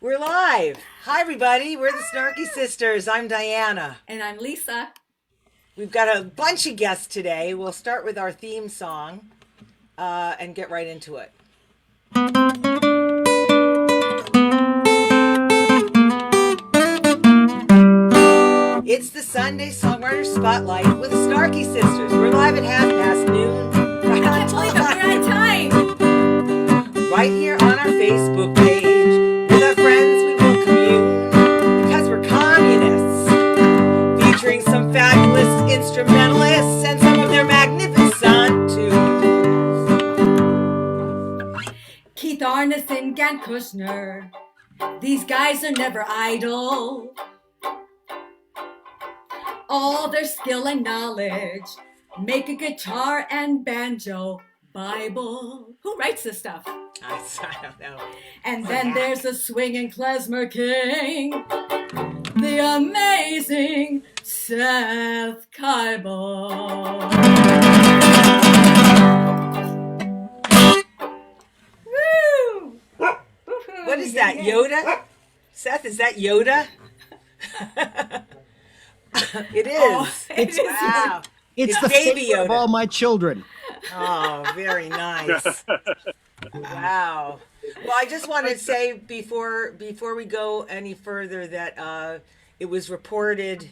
We're live. Hi, everybody. We're the Snarky Sisters. I'm Diana. And I'm Lisa. We've got a bunch of guests today. We'll start with our theme song and get right into it. It's the Sunday Songwriters Spotlight with the Snarky Sisters. We're live at noon. I can't believe it. We're on time. Right here on our Facebook page. With our friends, we will commune because we're communists. Featuring some fabulous instrumentalists and some of their magnificent tunes. Keith Arneson, Gantt, Kushner. These guys are never idle. All their skill and knowledge make a guitar and banjo Bible. Who writes this stuff? I don't know. And then there's the swinging klezmer king, the amazing Seth Kybel. Woo! What is that, Yoda? Seth, is that Yoda? It is. Oh, it's wow. It's the baby favorite Yoda of all my children. Oh, very nice. Wow. Well, I just want to say before we go any further that it was reported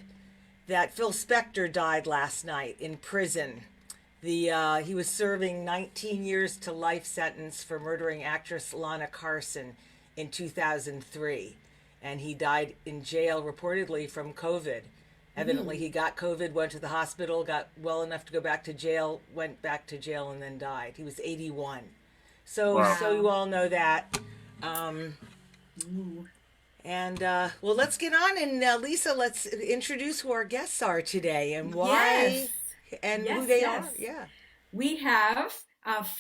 that Phil Spector died last night in prison. He was serving 19 years to life sentence for murdering actress Lana Carson in 2003, and he died in jail reportedly from COVID. Evidently, he got COVID, went to the hospital, got well enough to go back to jail, went back to jail, and then died. He was 81. So, Wow. So you all know that. Well, let's get on. And Lisa, let's introduce who our guests are today and why and who they are. Yeah. We have,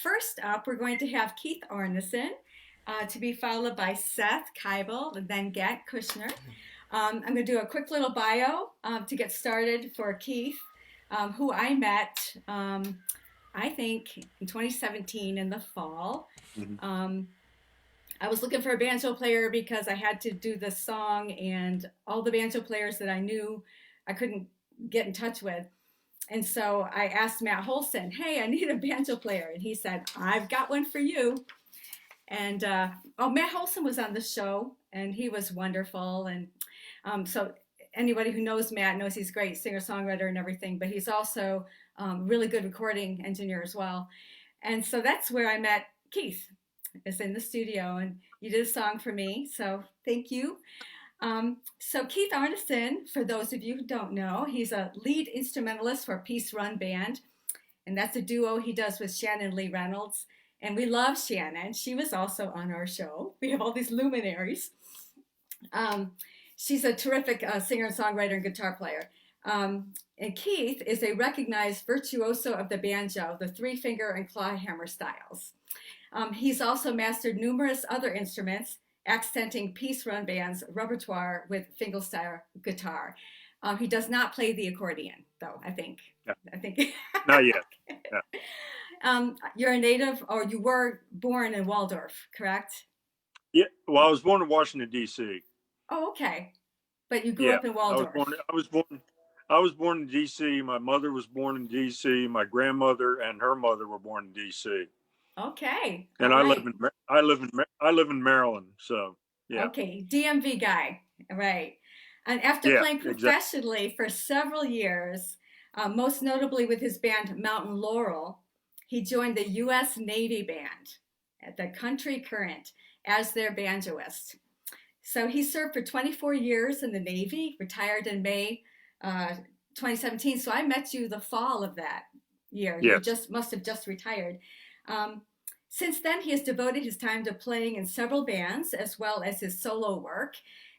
first up, we're going to have Keith Arneson, to be followed by Seth Kybel, and then Gantt Kushner. I'm going to do a quick little bio to get started for Keith, who I met, I think, in 2017 in the fall. Mm-hmm. I was looking for a banjo player because I had to do this song, and all the banjo players that I knew I couldn't get in touch with. And so I asked Matt Holson, hey, I need a banjo player. And he said, I've got one for you. And Matt Holson was on the show, and he was wonderful. And so anybody who knows Matt knows he's a great singer-songwriter and everything, but he's also really good recording engineer as well. And so that's where I met Keith, is in the studio, and you did a song for me, so thank you. So Keith Arneson, for those of you who don't know, he's a lead instrumentalist for Peace Run Band, and that's a duo he does with Shannon Lee Reynolds. And we love Shannon. She was also on our show. We have all these luminaries. She's a terrific singer and songwriter and guitar player. And Keith is a recognized virtuoso of the banjo, the three-finger and claw hammer styles. He's also mastered numerous other instruments, accenting Peace Run Band's repertoire with fingerstyle guitar. He does not play the accordion, though, I think. Yeah. I think. Not yet. Yeah. You're a native, or you were born in Waldorf, correct? Yeah. Well, I was born in Washington, D.C. Oh, okay. But you grew up in Waldorf. I was born in D.C. My mother was born in D.C. My grandmother and her mother were born in D.C. Okay. And I live in Maryland. So yeah. Okay, DMV guy, right? And after playing professionally for several years, most notably with his band Mountain Laurel, he joined the U.S. Navy Band at the Country Current as their banjoist. So he served for 24 years in the Navy, retired in May 2017. So I met you the fall of that year. Yes. You must have just retired. Since then, he has devoted his time to playing in several bands as well as his solo work.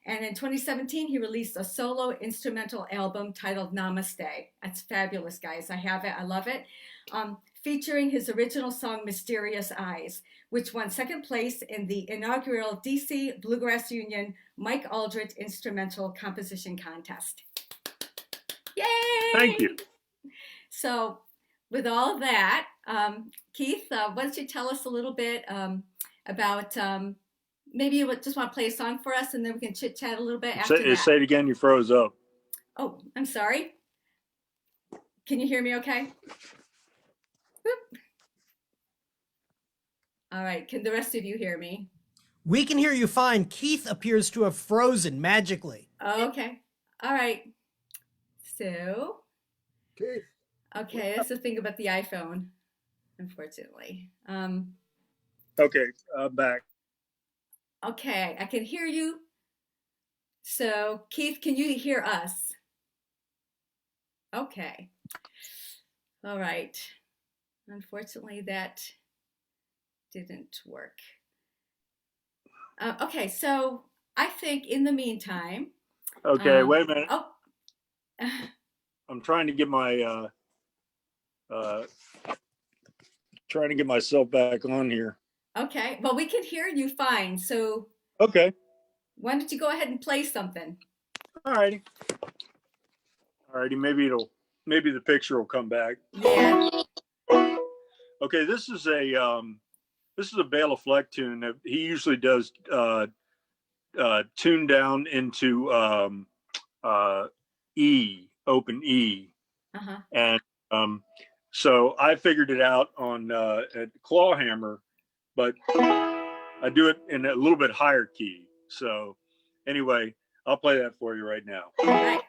And in 2017, he released a solo instrumental album titled Namaste. That's fabulous, guys. I have it. I love it. Featuring his original song, Mysterious Eyes, which won second place in the inaugural DC Bluegrass Union Mike Aldrich Instrumental Composition Contest. Yay! Thank you. So with all of that, Keith, why don't you tell us a little bit about maybe you just want to play a song for us, and then we can chit chat a little bit after that. Say it again. You froze up. Oh, I'm sorry. Can you hear me okay? Whoop. All right. Can the rest of you hear me? We can hear you fine. Keith appears to have frozen magically. Okay. All right. So, Keith. okay, that's the thing about the iPhone, unfortunately. Okay, back. Okay, I can hear you. So, Keith, can you hear us? Okay. All right. Unfortunately, that didn't work. Okay, so I think in the meantime. Okay, wait a minute. Oh. I'm trying to get my trying to get myself back on here. Okay, well, we can hear you fine. So. Okay. Why don't you go ahead and play something? All righty. Maybe the picture will come back. Yeah. Okay, this is a Bela Fleck tune that he usually does tune down into E, open E. Uh-huh. And so I figured it out on at Clawhammer, but I do it in a little bit higher key. So anyway, I'll play that for you right now. All right.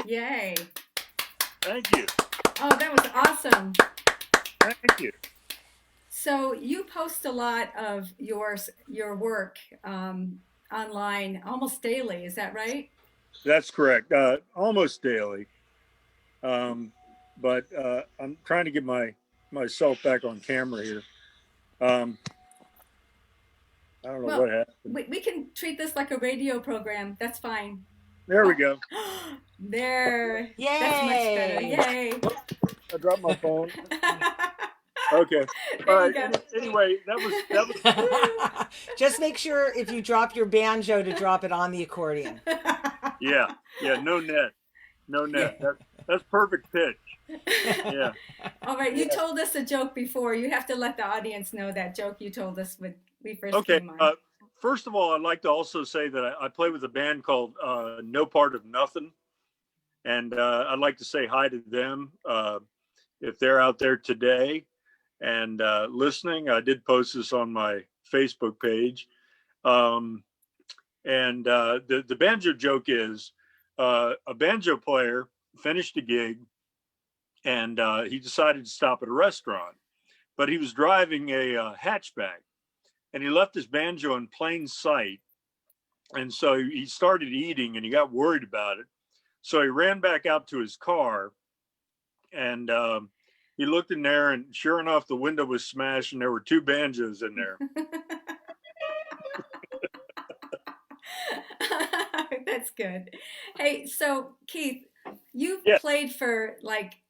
Yay. Thank you. Oh, that was awesome. Thank you. So you post a lot of your work online almost daily. Is that right? That's correct. Almost daily. But I'm trying to get myself back on camera here. don't know Well, what happened. we can treat this like a radio program. That's fine. There we go. There. Yay! That's much better. Yay. I dropped my phone. Okay. All There you right. go. Anyway, that was. Just make sure if you drop your banjo to drop it on the accordion. Yeah. No net. No net. That's perfect pitch. Yeah. All right. You told us a joke before. You have to let the audience know that joke you told us when we first Okay. came on. First of all, I'd like to also say that I play with a band called No Part of Nothing. And I'd like to say hi to them if they're out there today and listening. I did post this on my Facebook page. And the banjo joke is a banjo player finished a gig and he decided to stop at a restaurant, but he was driving a hatchback and he left his banjo in plain sight. And so he started eating and he got worried about it. So he ran back out to his car and he looked in there and sure enough, the window was smashed and there were two banjos in there. That's good. Hey, so Keith, you've Yeah. played for like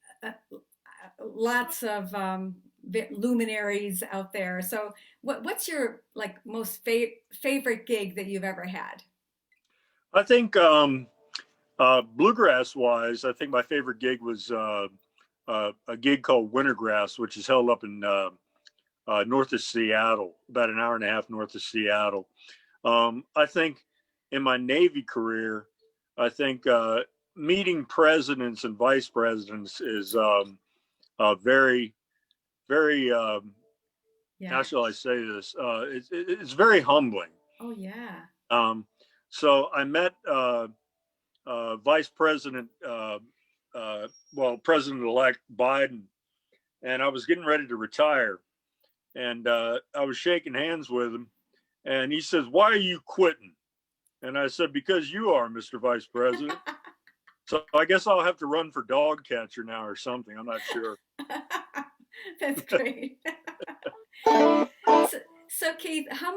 lots of luminaries out there. So what's your like most favorite gig that you've ever had? I think bluegrass wise, I think my favorite gig was a gig called Wintergrass, which is held up in north of Seattle, about an hour and a half north of Seattle. I think in my Navy career, I think meeting presidents and vice presidents is very, very, how shall I say this? It's very humbling. Oh, yeah. So I met Vice President, President-elect Biden, and I was getting ready to retire. And I was shaking hands with him. And he says, "Why are you quitting?" And I said, "Because you are, Mr. Vice President." So I guess I'll have to run for dog catcher now or something. I'm not sure. That's great. So Keith, how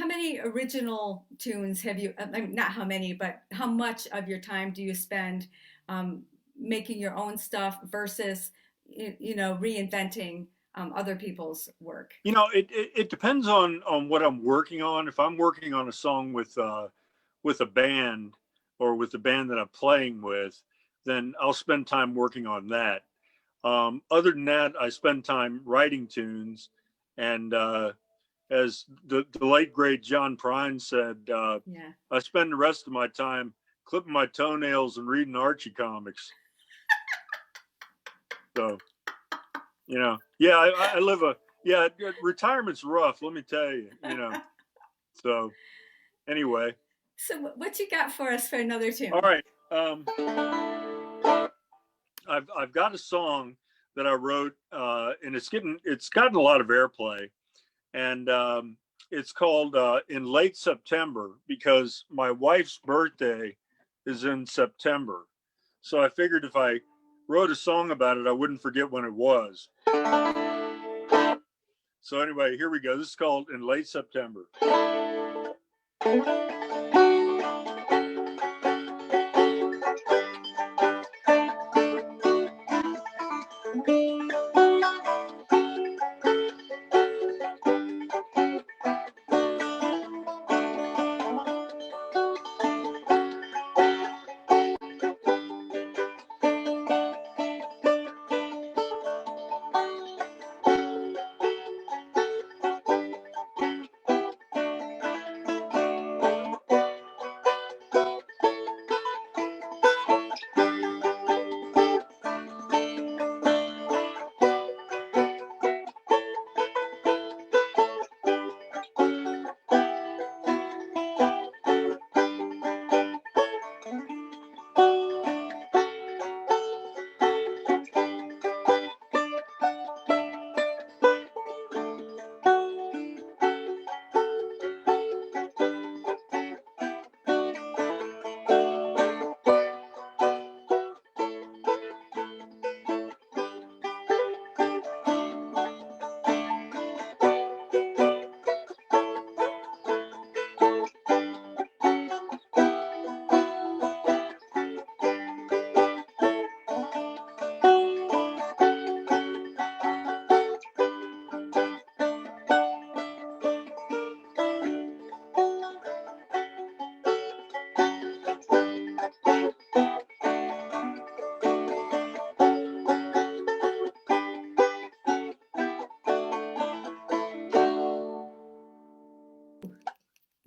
many original tunes have you, I mean, not how many, but how much of your time do you spend making your own stuff versus, reinventing other people's work? It depends on what I'm working on. If I'm working on a song with a band or with the band that I'm playing with, then I'll spend time working on that. Other than that, I spend time writing tunes. And as the late, great John Prine said, I spend the rest of my time clipping my toenails and reading Archie comics. So, I live retirement's rough, let me tell you, So anyway. So what you got for us for another tune? All right. I've got a song that I wrote, and it's gotten a lot of airplay, and it's called "In Late September" because my wife's birthday is in September. So I figured if I wrote a song about it, I wouldn't forget when it was. So anyway, here we go. This is called "In Late September."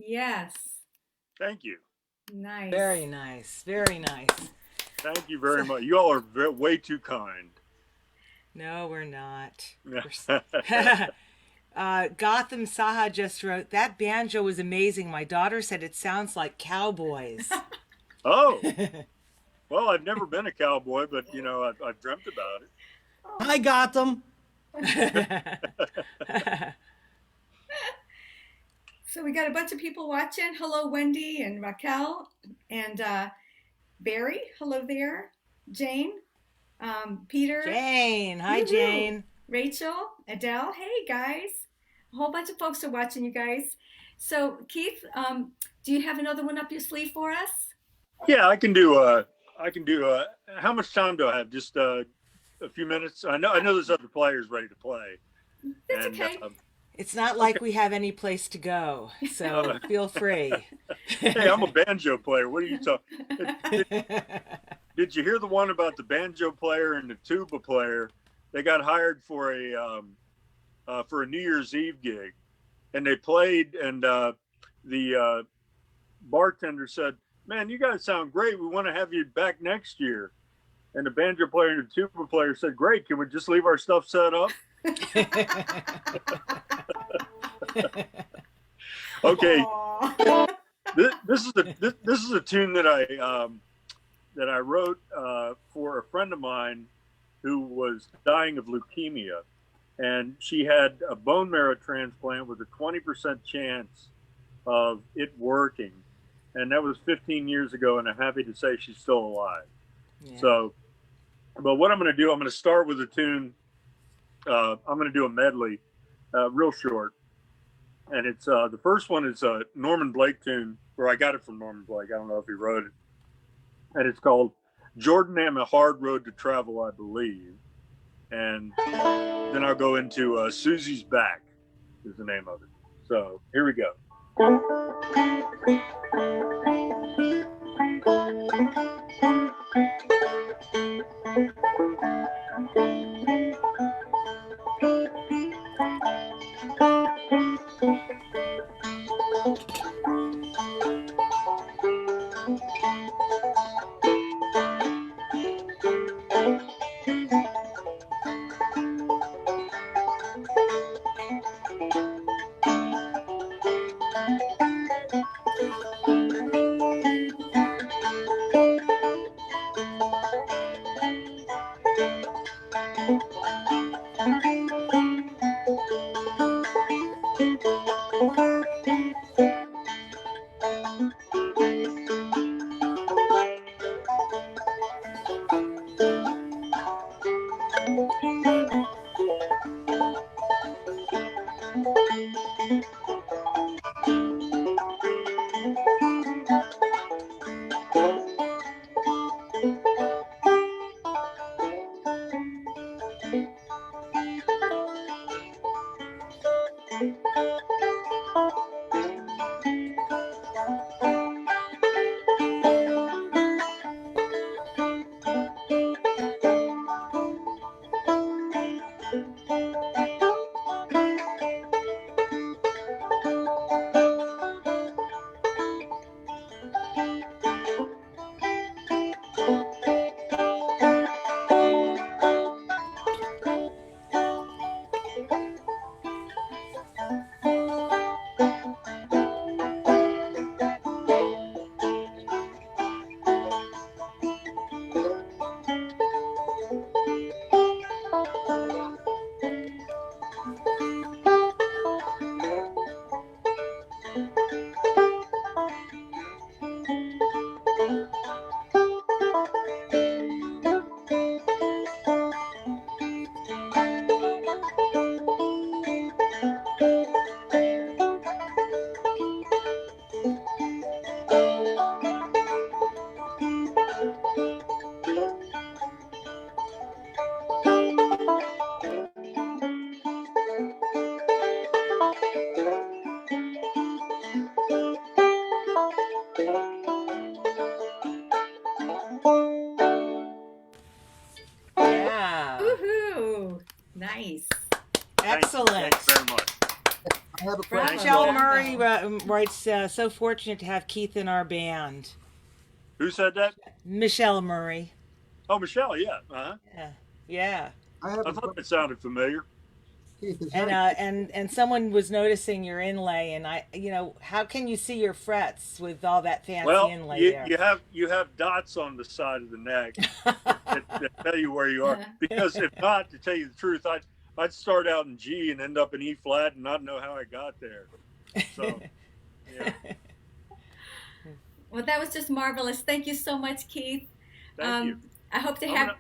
Yes. Thank you. Nice. Very nice. Very nice. Thank you very much. You all are way too kind. No, we're not. Gotham Saha just wrote, that banjo was amazing. My daughter said it sounds like cowboys. Oh, well, I've never been a cowboy, but I've dreamt about it. I got them. So we got a bunch of people watching. Hello, Wendy and Raquel and Barry. Hello there. Jane, Peter. Jane. Hi, Woo-hoo. Jane. Rachel, Adele. Hey, guys. A whole bunch of folks are watching you guys. So, Keith, do you have another one up your sleeve for us? Yeah, I can do. How much time do I have? Just a few minutes. I know there's other players ready to play. That's okay. It's not like we have any place to go, so feel free. Hey, I'm a banjo player. What are you talking? Did you hear the one about the banjo player and the tuba player? They got hired for a New Year's Eve gig, and they played, and the bartender said, "Man, you guys sound great. We want to have you back next year." And the banjo player and the tuba player said, "Great. Can we just leave our stuff set up?" Okay. This is a tune that I wrote for a friend of mine who was dying of leukemia, and she had a bone marrow transplant with a 20% chance of it working, and that was 15 years ago, and I'm happy to say she's still alive. Yeah. So, but what I'm going to do, I'm going to start with a tune. I'm going to do a medley, real short. And it's the first one is a Norman Blake tune, or I got it from Norman Blake. I don't know if he wrote it. And it's called Jordan Am a Hard Road to Travel, I Believe. And then I'll go into Susie's Back is the name of it. So here we go. Murray writes, so fortunate to have Keith in our band. Who said that? Michelle Murray. Oh, Michelle. Yeah. Uh-huh. Yeah. Yeah. I have I a thought question. that sounded familiar. Keith, is And there- and someone was noticing your inlay, and how can you see your frets with all that fancy Well, inlay there? you have dots on the side of the neck that tell you where you are. Because if not, to tell you the truth, I'd start out in G and end up in E flat and not know how I got there. So, yeah. Well, that was just marvelous. Thank you so much, Keith. Thank you. I hope to have.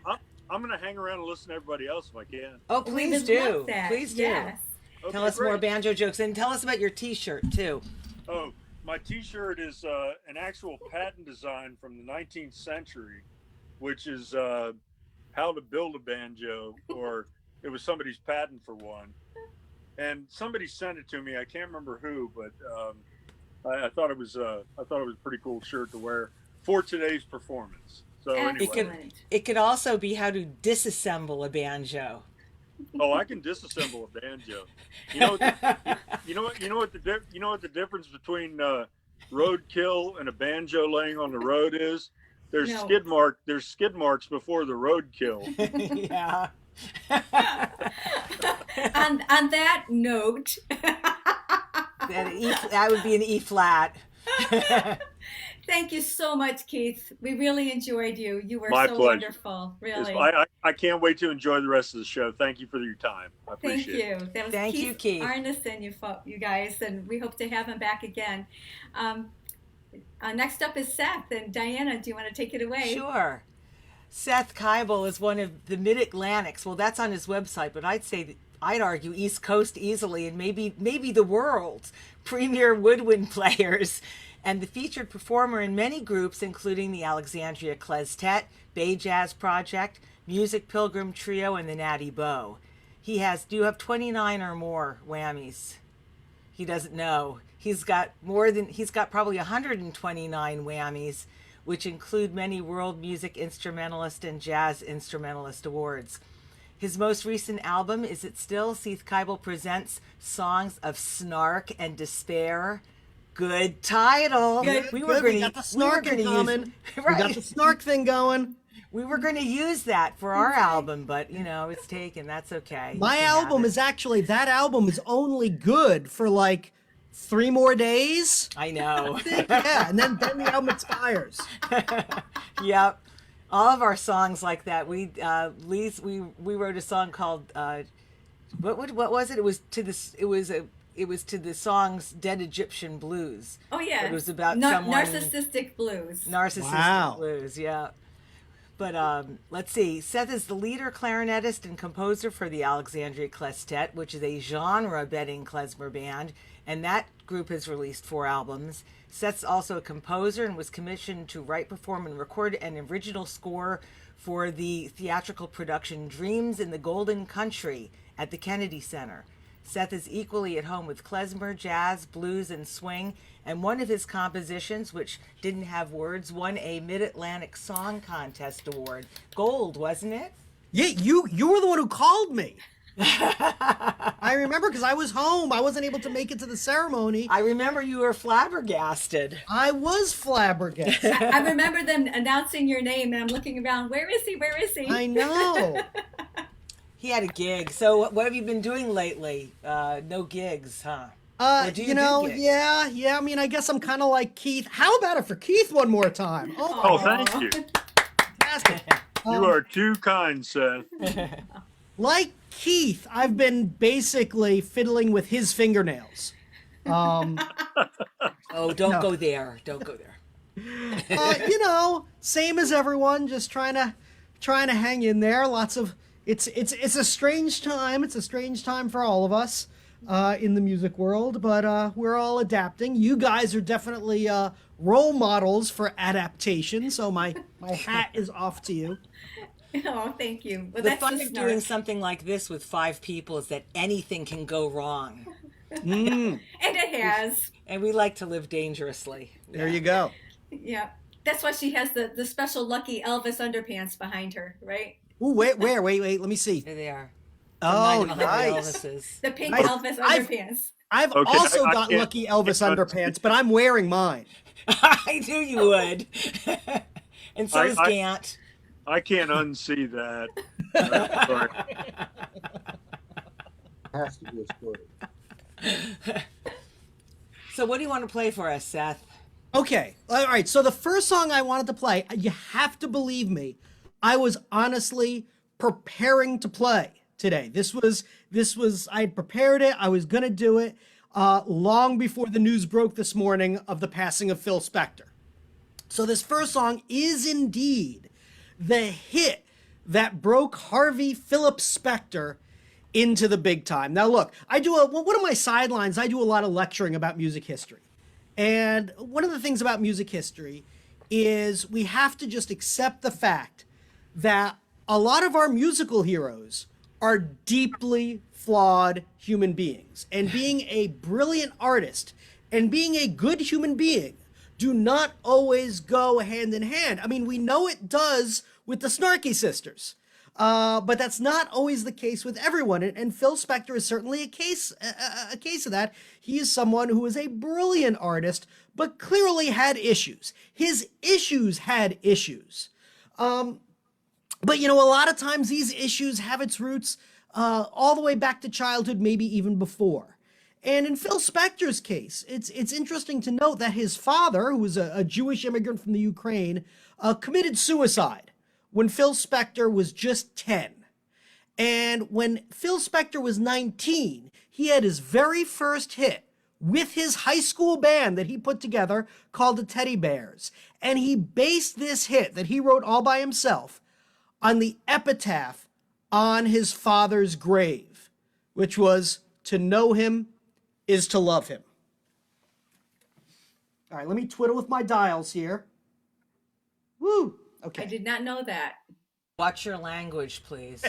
I'm gonna hang around and listen to everybody else if I can. Oh, We please would do. love that. Please do. Yes. Okay, Tell us more great. banjo jokes, and tell us about your T-shirt too. Oh, my T-shirt is an actual patent design from the 19th century, which is how to build a banjo, or it was somebody's patent for one. And somebody sent it to me. I can't remember who, but I thought it was a pretty cool shirt to wear for today's performance. So anyway, Excellent. It could also be how to disassemble a banjo. oh, I can disassemble a banjo. You know what the difference between roadkill and a banjo laying on the road is? There's No. There's skid marks before the roadkill. Yeah. On that note, That would be an E flat. thank you so much, Keith. We really enjoyed you. You were My so pleasure. wonderful. Really. I can't wait to enjoy the rest of the show. Thank you for your time. I Thank appreciate it. you. That was Thank Keith, you, Keith. Arneson, you guys, and we hope to have him back again. Next up is Seth, and Diana, do you want to take it away? Sure. Seth Kybel is one of the Mid-Atlantic's. Well, that's on his website, but I'd argue East Coast easily, and maybe the world's premier woodwind players, and the featured performer in many groups, including the Alexandria Kleztet, Bay Jazz Project, Music Pilgrim Trio, and the Natty Bow. Do you have 29 or more whammies? He doesn't know. He's got probably 129 whammies, which include many world music instrumentalist and jazz instrumentalist awards. His most recent album, Is It Still? Seth Kybel Presents Songs of Snark and Despair. Good title. Good, we got the snark in common. We got the snark thing going. We were going to use that for our album, but it's taken. That's okay. My album is actually, that album is only good for like 3 more days. I know. Yeah, and then the album expires. Yep. All of our songs like that. We wrote a song called what was it? It was to the song's Dead Egyptian Blues. Oh, yeah. It was about someone narcissistic blues. Narcissistic blues, yeah. But let's see. Seth is the leader clarinetist and composer for the Alexandria Kleztet, which is a genre-bending klezmer band, and that group has released 4 albums. Seth's also a composer and was commissioned to write, perform, and record an original score for the theatrical production Dreams in the Golden Country at the Kennedy Center. Seth is equally at home with klezmer, jazz, blues, and swing, and one of his compositions, which didn't have words, won a Mid-Atlantic Song Contest award. Gold, wasn't it? Yeah, you were the one who called me. I remember because I was home. I wasn't able to make it to the ceremony. I remember you were flabbergasted. I was flabbergasted. I remember them announcing your name, and I'm looking around. Where is he? Where is he? I know. He had a gig. So what have you been doing lately? No gigs, huh? Or do you do gigs? yeah. I mean, I guess I'm kind of like Keith. How about it for Keith one more time? Oh, thank you. Fantastic. You are too kind, Seth. Like Keith, I've been basically fiddling with his fingernails. Oh, don't go there. Don't go there. Same as everyone, just trying to hang in there. It's a strange time. It's a strange time for all of us in the music world, but we're all adapting. You guys are definitely role models for adaptation, so my hat is off to you. Oh, thank you. Well, The that's fun the of snark. doing something like this with 5 people is that anything can go wrong. And it has. And we like to live dangerously. There you go. Yeah. That's why she has the special lucky Elvis underpants behind her, right? Ooh, wait, let me see. There they are. Oh, 9 of 100 nice. Elvises. The pink I've- Elvis underpants. I've Okay, also I got can't- lucky Elvis can't underpants, but I'm wearing mine. I knew you would. And so is I- Gantt. I can't unsee that. Sorry. Has to be a story. So what do you want to play for us, Seth? Okay, all right. So the first song I wanted to play, you have to believe me, I was honestly preparing to play today. This was I had prepared it. I was gonna do it long before the news broke this morning of the passing of Phil Spector. So this first song is indeed the hit that broke Harvey Phillips Spector into the big time. Now look, one of my sidelines, I do a lot of lecturing about music history. And one of the things about music history is we have to just accept the fact that a lot of our musical heroes are deeply flawed human beings. And being a brilliant artist and being a good human being do not always go hand in hand. I mean, we know it does with the Snarky Sisters. But that's not always the case with everyone, and Phil Spector is certainly a case of that. He is someone who is a brilliant artist, but clearly had issues. His issues had issues, but a lot of times these issues have its roots all the way back to childhood, maybe even before. And in Phil Spector's case, it's interesting to note that his father, who was a Jewish immigrant from the Ukraine, committed suicide when Phil Spector was just 10. And when Phil Spector was 19, he had his very first hit with his high school band that he put together called the Teddy Bears. And he based this hit that he wrote all by himself on the epitaph on his father's grave, which was, "To know him is to love him." All right, let me twiddle with my dials here. Woo! Okay. I did not know that. Watch your language, please.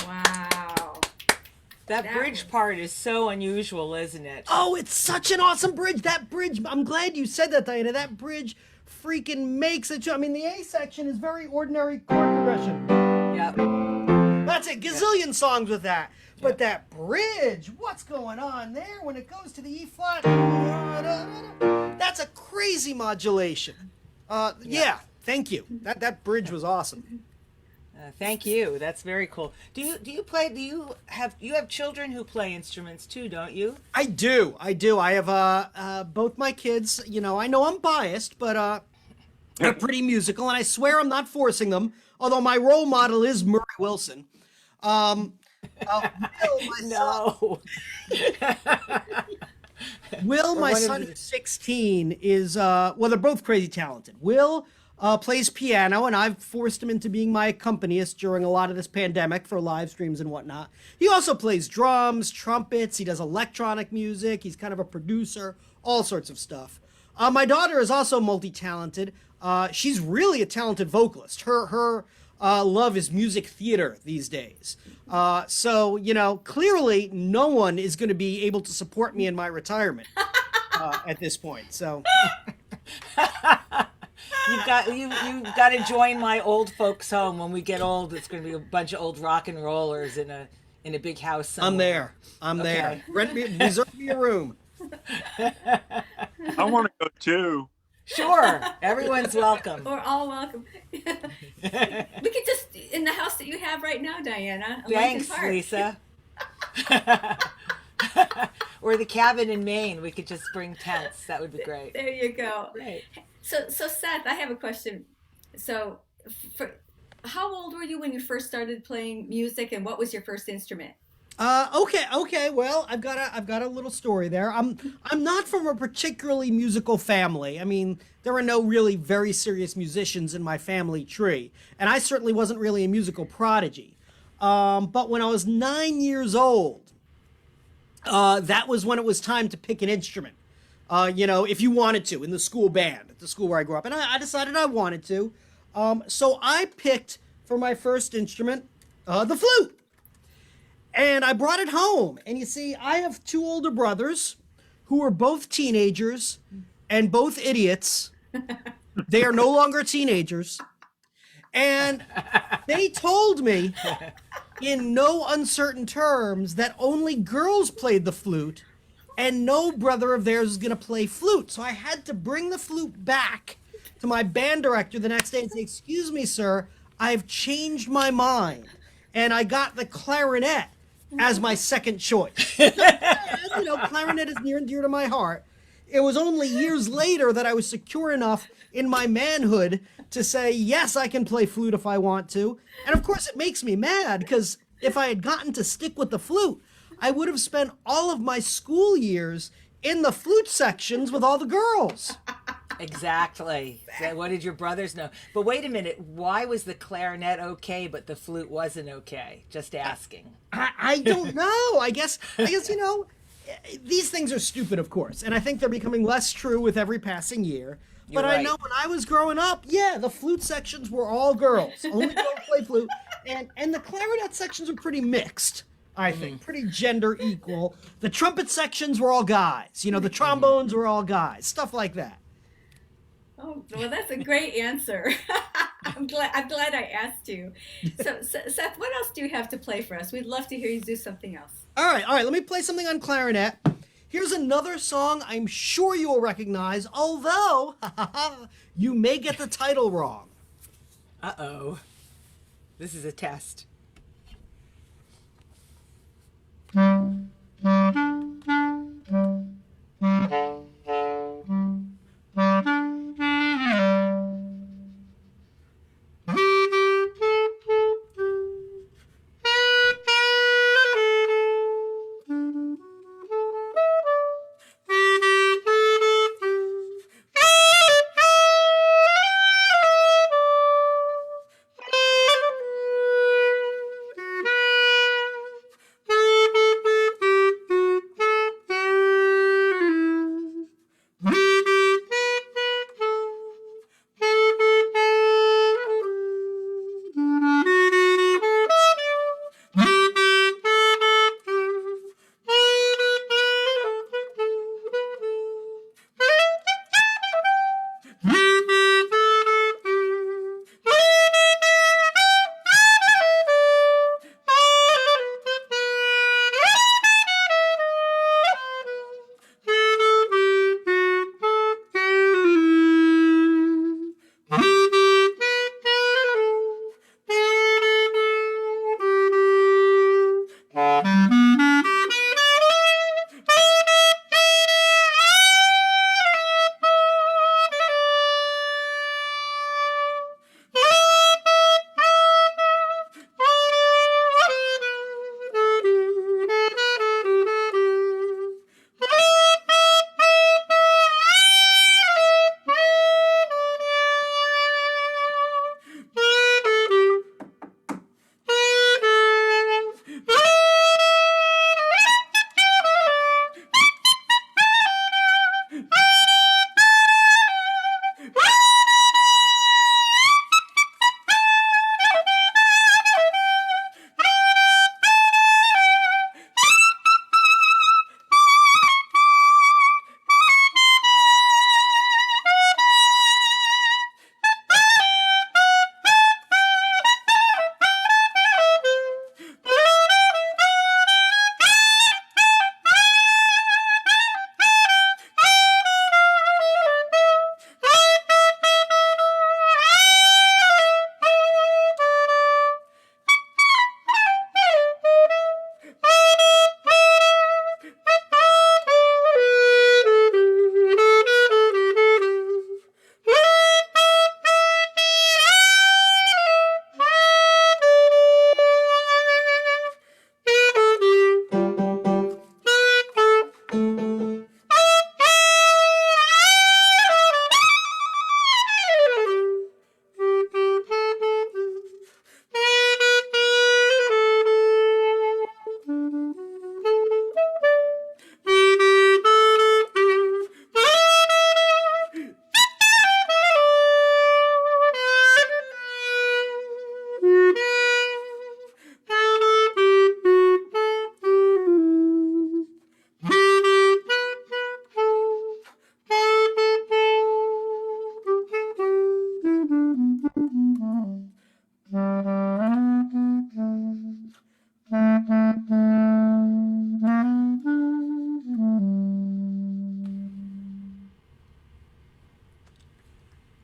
Wow. That bridge part is so unusual, isn't it? Oh, it's such an awesome bridge. That bridge, I'm glad you said that, Diana. That bridge freaking makes it. I mean, the A section is very ordinary chord progression. Yep. That's a gazillion songs with that. But that bridge, what's going on there when it goes to the E flat? That's a crazy modulation. Yeah, thank you. That bridge was awesome. Thank you. That's very cool. Do you have children who play instruments too, don't you? I do. I have both my kids. You know, I know I'm biased, but they're pretty musical, and I swear I'm not forcing them. Although my role model is Murray Wilson. Will, my No. Will, my son, who's 16, is well, they're both crazy talented. Will plays piano, and I've forced him into being my accompanist during a lot of this pandemic for live streams and whatnot. He also plays drums, trumpets, he does electronic music, he's kind of a producer, all sorts of stuff. My daughter is also multi-talented. She's really a talented vocalist. Her love is music theater these days. So, you know, clearly no one is going to be able to support me in my retirement at this point. So You've got to join my old folks home when we get old. It's going to be a bunch of old rock and rollers in a big house somewhere. I'm there. Reserve me a room. I want to go too. Sure, everyone's welcome. We're all welcome. We could just in the house that you have right now, Diana. Thanks, Lisa. Or the cabin in Maine. We could just bring tents. That would be great. There you go. Right. So Seth, I have a question. So, how old were you when you first started playing music, and what was your first instrument? Okay. Well, I've got a little story there. I'm not from a particularly musical family. I mean, there are no really very serious musicians in my family tree, and I certainly wasn't really a musical prodigy. But when I was 9 years old, that was when it was time to pick an instrument. You know, if you wanted to, in the school band at the school where I grew up, and I decided I wanted to. So I picked for my first instrument the flute. And I brought it home. And you see, I have two older brothers who are both teenagers and both idiots. They are no longer teenagers. And they told me in no uncertain terms that only girls played the flute and no brother of theirs was going to play flute. So I had to bring the flute back to my band director the next day and say, "Excuse me, sir, I've changed my mind." And I got the clarinet as my second choice. You know, clarinet is near and dear to my heart. It was only years later that I was secure enough in my manhood to say, yes, I can play flute if I want to. And of course it makes me mad because if I had gotten to stick with the flute, I would have spent all of my school years in the flute sections with all the girls. Exactly. So what did your brothers know? But wait a minute. Why was the clarinet okay, but the flute wasn't okay? Just asking. I don't know. I guess, you know, these things are stupid, of course. And I think they're becoming less true with every passing year. You're But right. I know when I was growing up, yeah, the flute sections were all girls. Only girls play flute. And the clarinet sections were pretty mixed. I think. Pretty gender equal. The trumpet sections were all guys. You know, the trombones were all guys. Stuff like that. Oh, well, that's a great answer. I'm glad I asked you. So, Seth, what else do you have to play for us? We'd love to hear you do something else. All right. Let me play something on clarinet. Here's another song I'm sure you will recognize, although you may get the title wrong. Uh-oh. This is a test.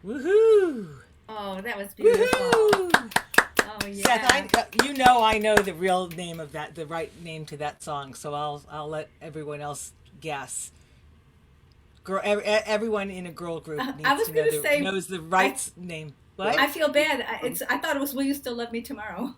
Woohoo! Oh, that was beautiful. Woohoo! Oh yeah. Seth, you know I know the real name of that, the right name to that song, so I'll let everyone else guess. Everyone in a girl group needs to know knows the right name. What? I feel bad. I thought it was "Will You Still Love Me Tomorrow?"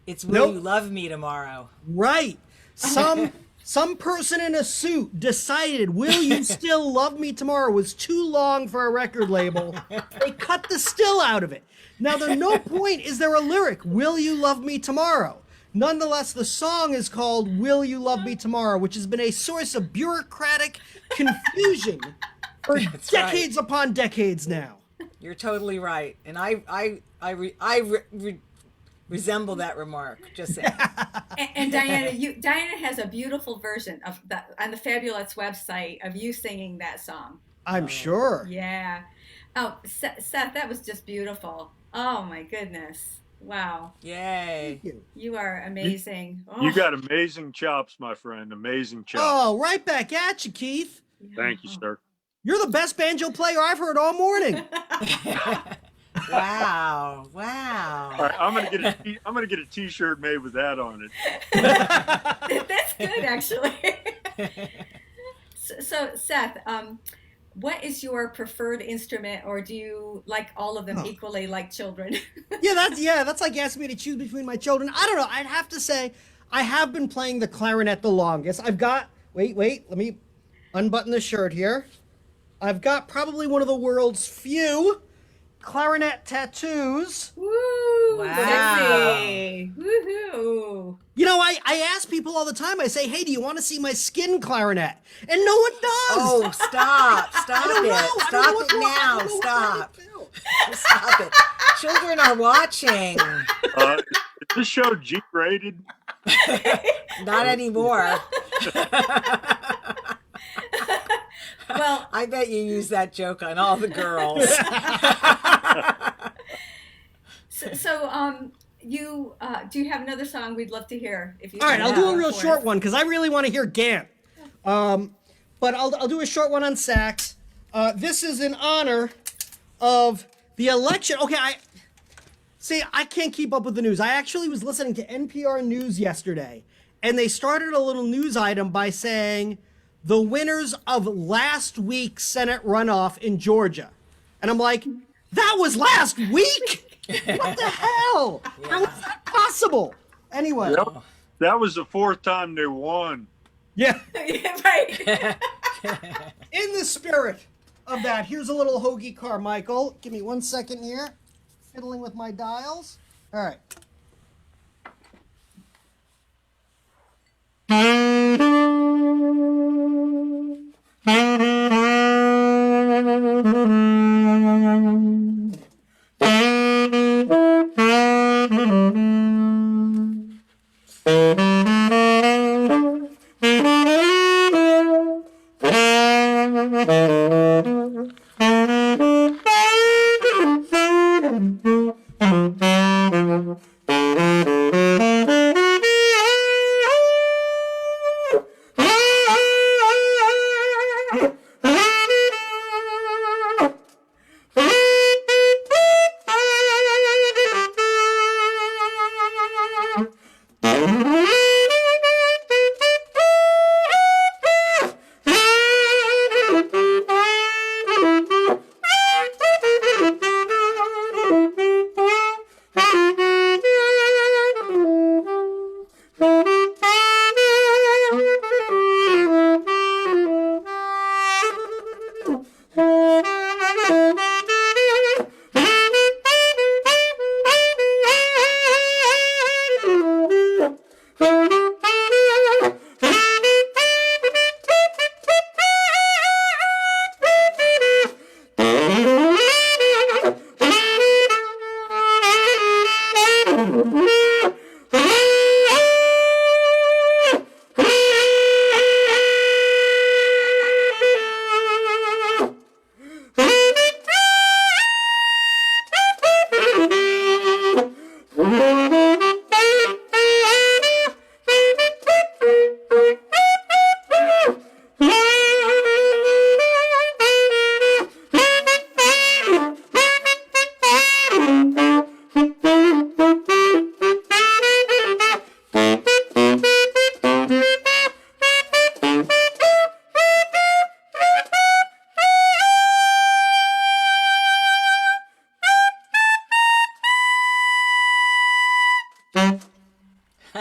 It's "Will You Love Me Tomorrow?" Right. Some person in a suit decided "Will You Still Love Me Tomorrow" was too long for a record label. They cut the "still" out of it. Now, there's no point is there a lyric, "Will You Love Me Tomorrow?" Nonetheless, the song is called "Will You Love Me Tomorrow," which has been a source of bureaucratic confusion for decades upon decades now. You're totally right, and I resemble that remark. Just saying. And Diana, Diana has a beautiful version of that on the Fabulous website of you singing that song. I'm sure. Yeah. Oh, Seth, that was just beautiful. Oh my goodness. Wow. Yay. You are amazing. You got amazing chops, my friend. Amazing chops. Oh, right back at you, Keith. Thank you, sir. You're the best banjo player I've heard all morning. Wow. All right, I'm gonna get a T-shirt made with that on it. That's good, actually. So Seth, what is your preferred instrument, or do you like all of them equally, like children? That's like asking me to choose between my children. I don't know. I'd have to say I have been playing the clarinet the longest. I've got wait, let me unbutton the shirt here. I've got probably one of the world's few clarinet tattoos. Woo! Wow. Sexy. Woohoo! You know, I ask people all the time, I say, hey, do you want to see my skin clarinet? And no one does. Oh, stop I don't know. it. I don't know Stop what's it wrong. I now. don't know what Stop. to do. Stop it. Children are watching. Is this show G-rated? Not anymore. Well, I bet you use that joke on all the girls. so you do you have another song we'd love to hear? If you All right, I'll do a real for short us. one because I really want to hear Gantt. But I'll do a short one on sax. This is in honor of the election. Okay, I can't keep up with the news. I actually was listening to NPR News yesterday, and they started a little news item by saying the winners of last week's Senate runoff in Georgia. And I'm like, that was last week? What the hell? How is that possible? Anyway. Yep. That was the fourth time they won. Yeah. Yeah, right. In the spirit of that, here's a little Hoagie Carmichael. Give me 1 second here. Fiddling with my dials. All right.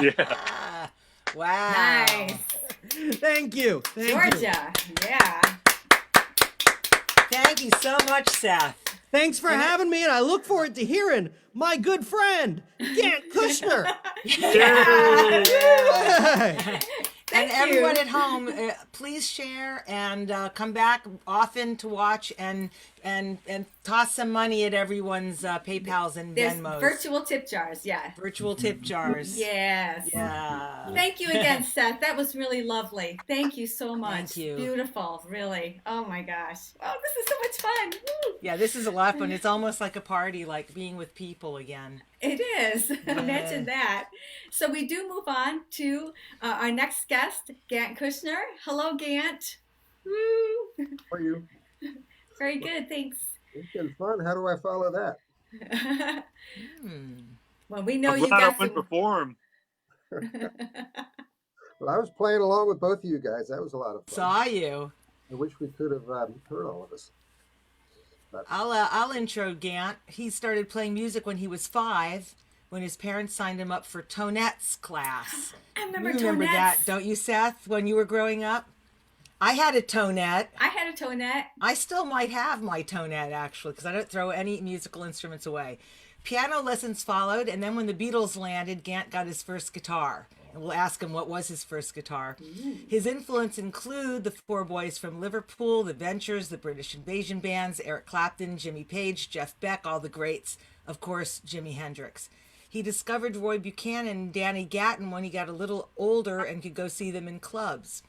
Yeah. Wow. Nice. Thank you. Thank you. Georgia. Yeah. Thank you so much, Seth. Thanks for having me, and I look forward to hearing my good friend, Gantt Kushner. Hey. And Thank everyone you. at home, please share and come back often to watch and toss some money at everyone's PayPal's and There's Venmos. virtual tip jars. Yeah. Virtual tip jars. Yes. Yeah. Thank you again, Seth. That was really lovely. Thank you so much. Thank you. Beautiful, really. Oh my gosh. Oh, this is so much fun. Woo. Yeah, this is a lot of fun. It's almost like a party, like being with people again. It is. Imagine that. So we do move on to our next guest, Gantt Kushner. Hello, Gantt. Woo. How are you? Very good, thanks. It's been fun. How do I follow that? Well, we know I'm you glad I got went some. before him. Well, I was playing along with both of you guys. That was a lot of fun. Saw you. I wish we could have heard all of us. But I'll intro Gantt. He started playing music when he was 5, when his parents signed him up for Tonette's class. I remember You remember Tonettes. that, don't you, Seth? When you were growing up, I had a tonette. I had a tonette. I still might have my tonette, actually, because I don't throw any musical instruments away. Piano lessons followed, and then when the Beatles landed, Gantt got his first guitar. And we'll ask him what was his first guitar. His influence include the 4 boys from Liverpool, the Ventures, the British Invasion bands, Eric Clapton, Jimmy Page, Jeff Beck, all the greats. Of course, Jimi Hendrix. He discovered Roy Buchanan and Danny Gatton when he got a little older and could go see them in clubs.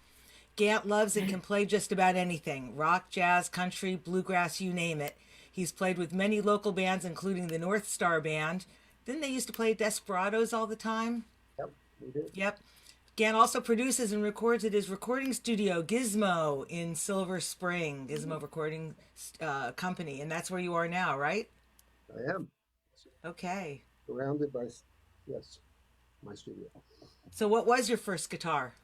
Gantt loves and can play just about anything. Rock, jazz, country, bluegrass, you name it. He's played with many local bands, including the North Star Band. Didn't they used to play Desperados all the time? yep, we did. Yep. Gantt also produces and records at his recording studio, Gizmo, in Silver Spring, Gizmo Recording Company. And that's where you are now, right? I am Okay. surrounded by, yes, my studio. So what was your first guitar?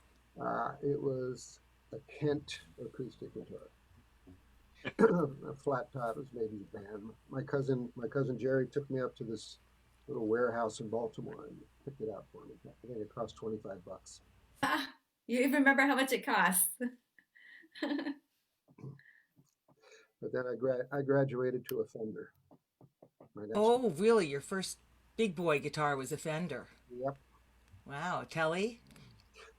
It was a Kent acoustic guitar. A flat top. It was made in Japan. My cousin Jerry took me up to this little warehouse in Baltimore and picked it out for me. I think it cost $25. You even remember how much it costs? But then I graduated to a Fender. My next Oh, really? Your first big boy guitar was a Fender. Yep. Wow. Telly?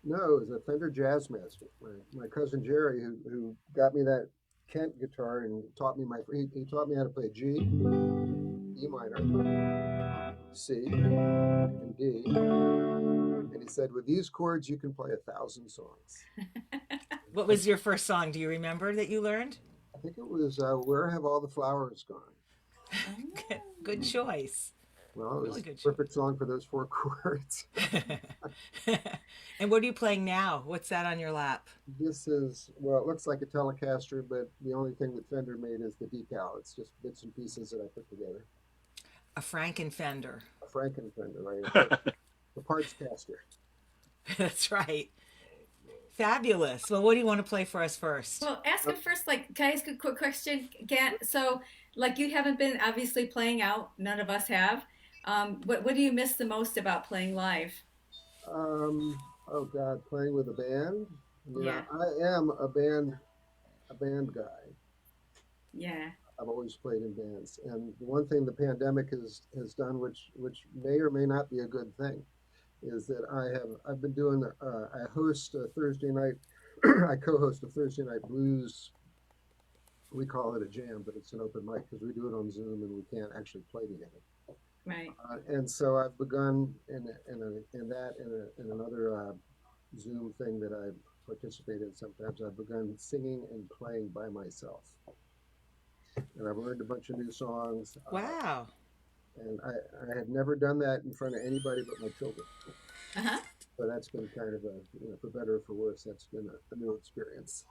No, it was a Fender Jazzmaster. My cousin Jerry, who got me that Kent guitar and taught me he taught me how to play G, E minor, C, and D. And he said, with these chords, you can play 1,000 songs. What was your first song? Do you remember that you learned? I think it was Where Have All the Flowers Gone? Good choice. Well, it was Really a good perfect song for those 4 chords. And what are you playing now? What's that on your lap? This is, well, it looks like a Telecaster, but the only thing that Fender made is the decal. It's just bits and pieces that I put together. A Frankenfender. A Frankenfender, right? The parts caster. That's right. Fabulous. Well, what do you want to play for us first? Well, ask him first, like, can I ask a quick question, Gantt? So, like, you haven't been obviously playing out. None of us have. What do you miss the most about playing live? Oh God, playing with a band. Yeah. I am a band guy. Yeah. I've always played in bands, and the one thing the pandemic has done, which may or may not be a good thing, is that I've been doing I host a Thursday night I co-host a Thursday night blues. We call it a jam, but it's an open mic because we do it on Zoom and we can't actually play together. Right. And so I've begun in another Zoom thing that I participate in sometimes. I've begun singing and playing by myself, and I've learned a bunch of new songs. Wow. And I had never done that in front of anybody but my children. Uh-huh. So that's been kind of for better or for worse, that's been a new experience.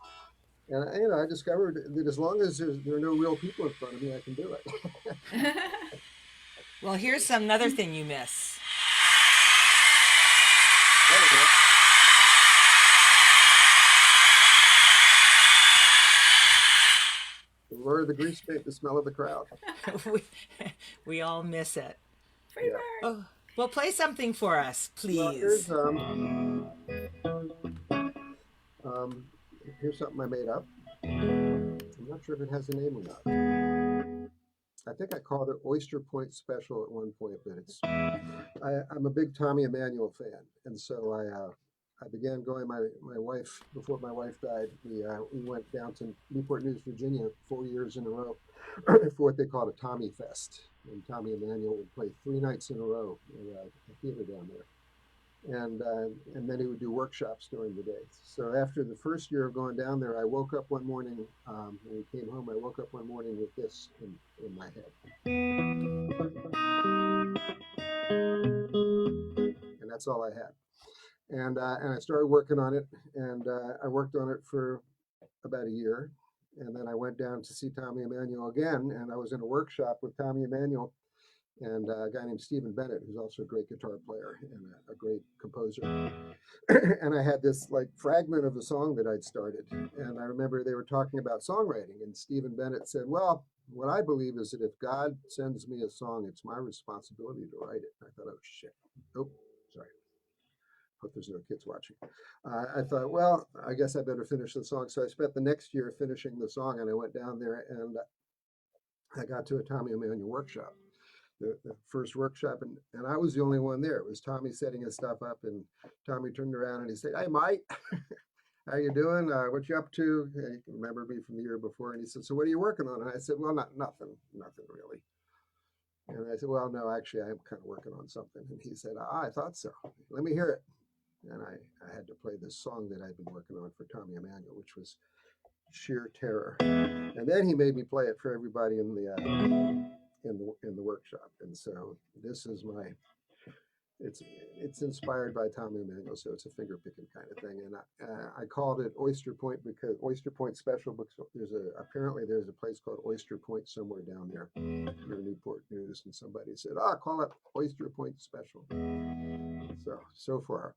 And I discovered that as long as there are no real people in front of me, I can do it. Well, here's another thing you miss. The roar of the grease paint, the smell of the crowd. we all miss it. Free Yeah. bird. Oh, well, play something for us, Well, here's, please. here's something I made up. I'm not sure if it has a name or not. I think I called it Oyster Point Special at one point, but I'm a big Tommy Emmanuel fan, and so I began going. My wife, before my wife died, we went down to Newport News, Virginia, 4 years in a row for what they called a Tommy Fest. And Tommy Emmanuel would play 3 nights in a row in a theater down there. And then he would do workshops during the day. So after the first year of going down there, I woke up one morning, when we came home, I woke up one morning with this in my head. And that's all I had. And I started working on it, and I worked on it for about a year. And then I went down to see Tommy Emmanuel again, and I was in a workshop with Tommy Emmanuel and a guy named Stephen Bennett, who's also a great guitar player and a great composer. And I had this like fragment of a song that I'd started. And I remember they were talking about songwriting, and Stephen Bennett said, well, what I believe is that if God sends me a song, it's my responsibility to write it. And I thought, oh, shit. Oh, sorry. Hope there's no kids watching. I thought, well, I guess I better finish the song. So I spent the next year finishing the song, and I went down there and I got to a Tommy Emmanuel workshop. The first workshop, and I was the only one there. It was Tommy setting his stuff up, and Tommy turned around and he said, hey, Mike, how you doing? What you up to? He remembered me from the year before, and he said, so what are you working on? And I said, well, nothing really. And I said, well, no, actually, I'm kind of working on something. And he said, I thought so. Let me hear it. And I had to play this song that I'd been working on for Tommy Emmanuel, which was Sheer Terror. And then he made me play it for everybody in the workshop. And so this is it's inspired by Tommy Emmanuel, so it's a finger picking kind of thing. And I called it Oyster Point because Oyster Point Special, because apparently there's a place called Oyster Point somewhere down there near Newport News, and somebody said, call it Oyster Point Special. So far.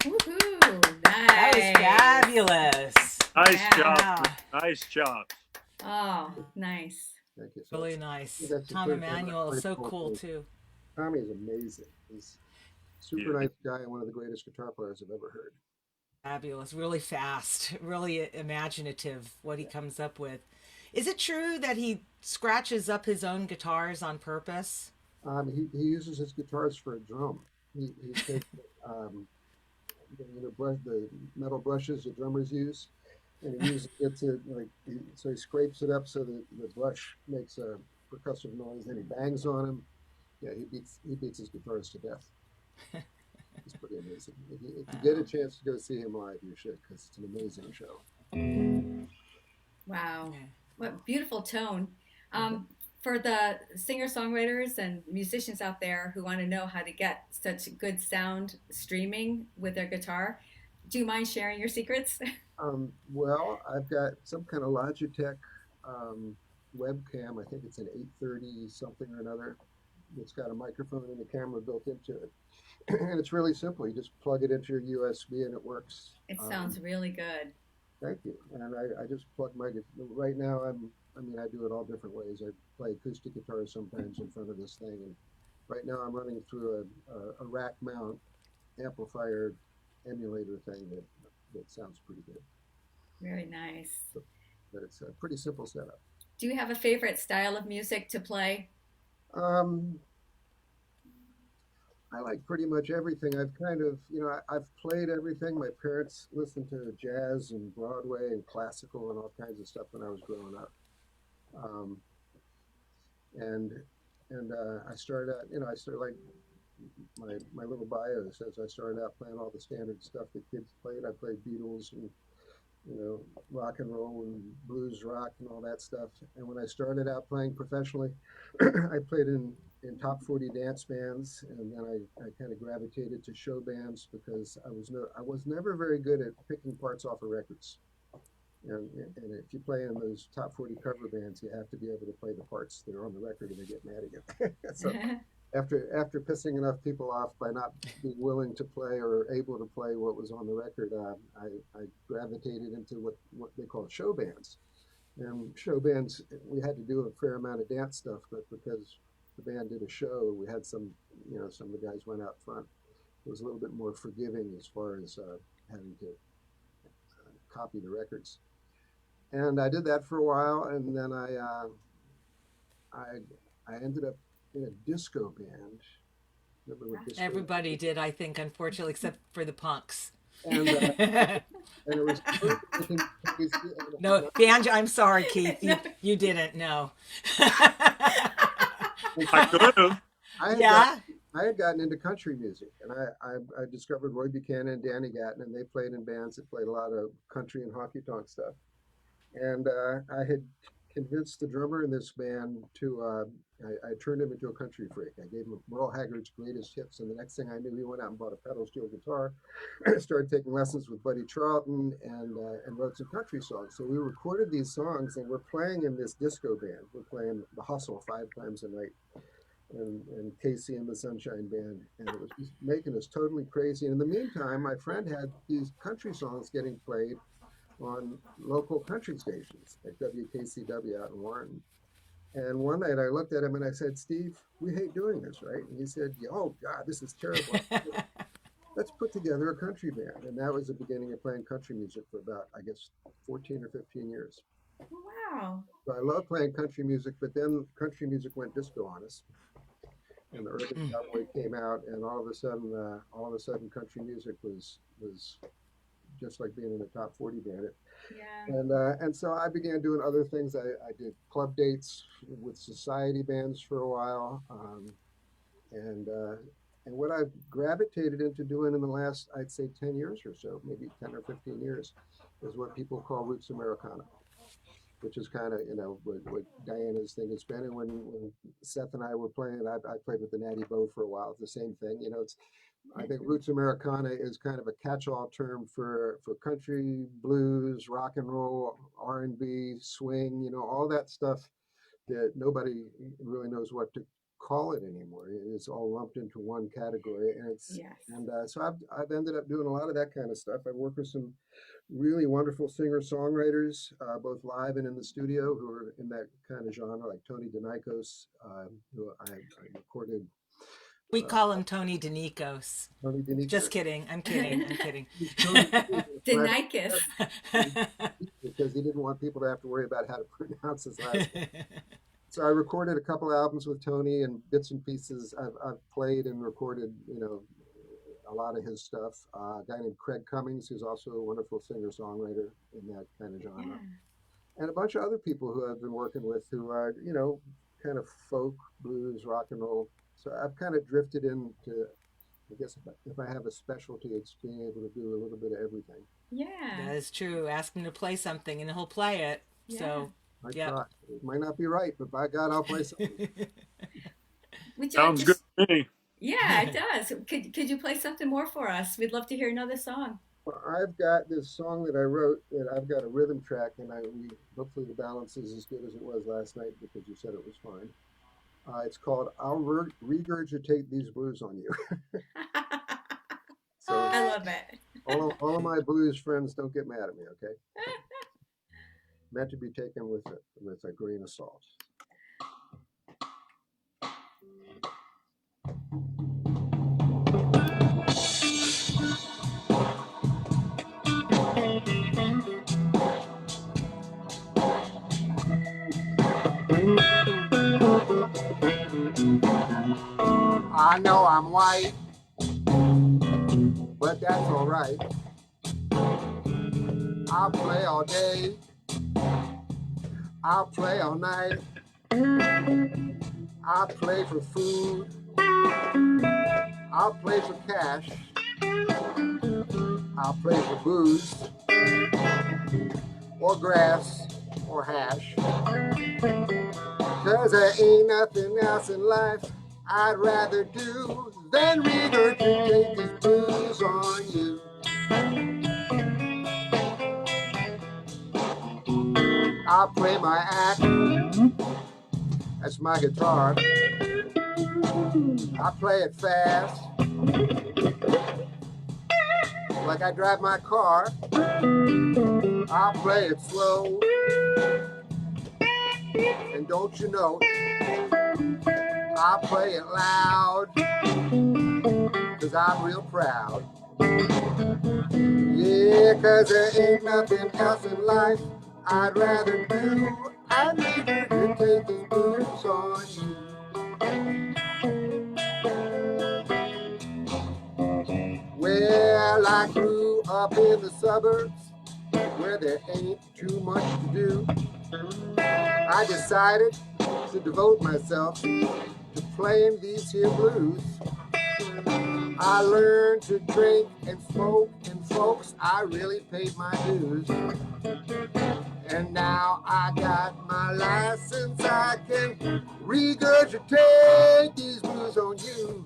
Woohoo! That was fabulous. Nice Wow. job. Nice job. Oh, nice. Thank you. So Really nice. that's the Tom first time Emmanuel I is so played cool Coldplay. too. Tommy is amazing. He's a super Yeah. nice guy and one of the greatest guitar players I've ever heard. Fabulous. Really fast. Really imaginative what he comes up with. Is it true that he scratches up his own guitars on purpose? He uses his guitars for a drum. He takes the metal brushes the drummers use, and he uses it to so he scrapes it up so that the brush makes a percussive noise. Then he bangs on him. Yeah, he beats his guitars to death. It's pretty amazing. If you get a chance to go see him live, you should, because it's an amazing show. Wow. What beautiful tone. For the singer-songwriters and musicians out there who want to know how to get such good sound streaming with their guitar, do you mind sharing your secrets? Well, I've got some kind of Logitech webcam. I think it's an 830 something or another. It's got a microphone and a camera built into it. And it's really simple. You just plug it into your USB and it works. It sounds really good. Thank you. And I just plug right now I do it all different ways. I play acoustic guitar sometimes in front of this thing. And right now I'm running through a rack mount amplifier emulator thing that sounds pretty good. Very nice. But it's a pretty simple setup. Do you have a favorite style of music to play? I like pretty much everything. I've played everything. My parents listened to jazz and Broadway and classical and all kinds of stuff when I was growing up. I started out, like my little bio says I started out playing all the standard stuff that kids played. I played Beatles and rock and roll and blues rock and all that stuff. And when I started out playing professionally, I played in top 40 dance bands, and then I kind of gravitated to show bands because I was never very good at picking parts off of records. And if you play in those top 40 cover bands, you have to be able to play the parts that are on the record, or they get mad at you. So after pissing enough people off by not being willing to play or able to play what was on the record, I gravitated into what they call show bands. And show bands, we had to do a fair amount of dance stuff, but because the band did a show, we had some of the guys went out front. It was a little bit more forgiving as far as having to copy the records. And I did that for a while, and then I ended up in a disco band. Remember what disco Everybody did, I think, unfortunately, except for the punks. And it was No, banjo. I'm sorry, Keith. You didn't. No. I could have. I had gotten into country music, and I discovered Roy Buchanan and Danny Gatton, and they played in bands that played a lot of country and honky-tonk stuff. And I had convinced the drummer in this band I turned him into a country freak. I gave him Merle Haggard's greatest hits, and the next thing I knew, he went out and bought a pedal steel guitar, started taking lessons with Buddy Charlton, and wrote some country songs. So we recorded these songs, and we're playing in this disco band. We're playing The Hustle 5 times a night, and Casey and the Sunshine Band, and it was just making us totally crazy. And in the meantime, my friend had these country songs getting played on local country stations like WKCW out in Warren. And one night I looked at him and I said, "Steve, we hate doing this, right?" And he said, "Oh God, this is terrible. Let's put together a country band." And that was the beginning of playing country music for about, I guess, 14 or 15 years. Wow. So I love playing country music, but then country music went disco on us. And the Urban Cowboy came out, and all of a sudden country music was just like being in a top 40 band. Yeah. And so I began doing other things. I did club dates with society bands for a while. And what I've gravitated into doing in the last, I'd say 10 years or so, maybe 10 or 15 years, is what people call roots Americana, which is kind of, what Diana's thing has been. And when Seth and I were playing, I played with the Natty Bow for a while. It's the same thing. I think roots Americana is kind of a catch-all term for country, blues, rock and roll, R&B, swing, all that stuff that nobody really knows what to call it anymore. It's all lumped into one category, and so I've ended up doing a lot of that kind of stuff. I work with some really wonderful singer-songwriters, both live and in the studio, who are in that kind of genre, like Tony DeNikos, who I recorded. We call him Tony DeNikos. Tony DeNikos. Just kidding. I'm kidding. DeNikos. because he didn't want people to have to worry about how to pronounce his last name. So I recorded a couple albums with Tony, and bits and pieces. I've played and recorded, a lot of his stuff. A guy named Craig Cummings, who's also a wonderful singer-songwriter in that kind of genre. Yeah. And a bunch of other people who I've been working with who are, kind of folk, blues, rock and roll. So I've kind of drifted into, I guess if I have a specialty, it's being able to do a little bit of everything. Yeah. That is true. Ask him to play something and he'll play it. Yeah. So, I Yep. try. It might not be right, but by God, I'll play something. Would you Sounds like good to, to me. yeah, it does. Could you play something more for us? We'd love to hear another song. Well, I've got this song that I wrote that I've got a rhythm track, and hopefully the balance is as good as it was last night because you said it was fine. It's called "I'll Regurgitate These Blues on You." So I love it. all of my blues friends don't get mad at me, okay? Meant to be taken with a grain of salt. I know I'm white, but that's all right. I'll play all day. I'll play all night. I'll play for food. I'll play for cash. I'll play for booze, or grass, or hash. 'Cause there ain't nothing else in life I'd rather do than regurgitate these blues on you. I'll play my act, that's my guitar. I play it fast, like I drive my car. I'll play it slow, and don't you know, I'll play it loud, 'cause I'm real proud. Yeah, 'cause there ain't nothing else in life I'd rather do. I need to take these blues on you. Well, I grew up in the suburbs where there ain't too much to do. I decided to devote myself to playing these here blues. I learned to drink and smoke, and folks, I really paid my dues. And now I got my license, I can regurgitate these blues on you.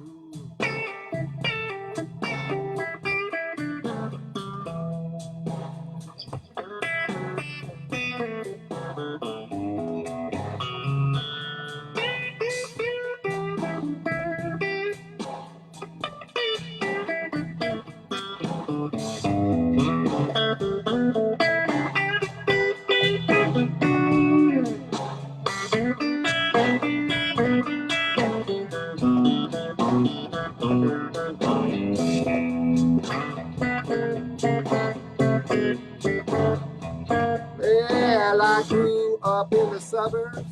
Well, I grew up in the suburbs